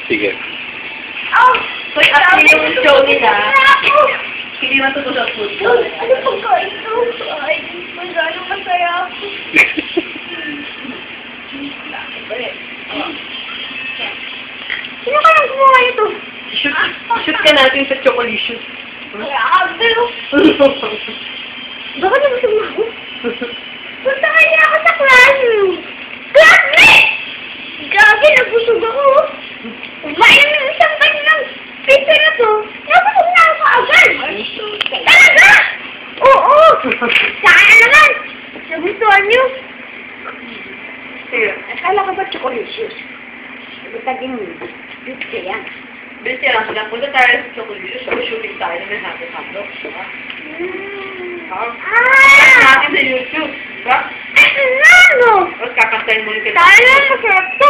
Sige. Kung at yung show nila, hindi matuto sa football. Ano pag ka ito? Ay, magano masaya ako. Sino ka nang gumawa ito? Shoot ka natin sa chocolate. Ay, abel. Baka naman sumago. Punta kaya ako sa classroom. Classmate! Gagi, nabusog ako. Kumain ng isang kanya ng pizza na to. Nabusog na ako agad. Talaga? Oo. Saan naman? Nagustuhan niyo? Sige. Akala ko ba chocolate? Nagtaging pizza yan. Bilis yan lang sila. Punta tayo sa chocolate. Shooting tayo na may hati-hati. Natin sa YouTube. Diba? Ano? Tapos kakantayin mo yung Tayo na masarap to.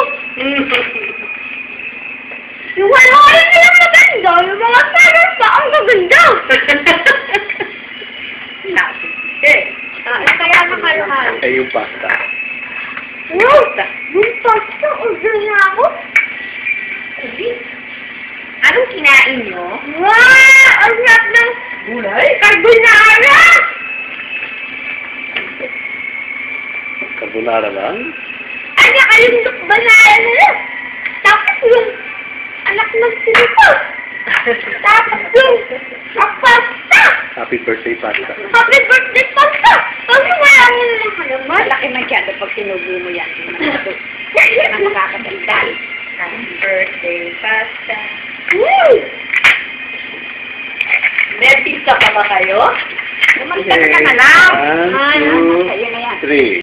Yung wala-wala nilang maganda. Yung mga sarap pa ang maganda. Natin. Eh. Kaya nakalahan. Eh, yung pasta. Wow! Yung pasta, order na ako. Anong kinain nyo? Wow! Ang sarap ng Gulay? carbonara! Carbonara lang? Ay, nakalimdok ba na nila? Tapos yung anak ng sinito. Tapos yung pasta. Happy birthday pasta. Happy birthday pasta! Kasi wala mo na lang halaman. Malaki masyado pag sinubo mo yan. Yan ang makakagandal. Happy birthday, pasta. Woo! May pizza pa ba kayo? Okay. 1, 2, 3.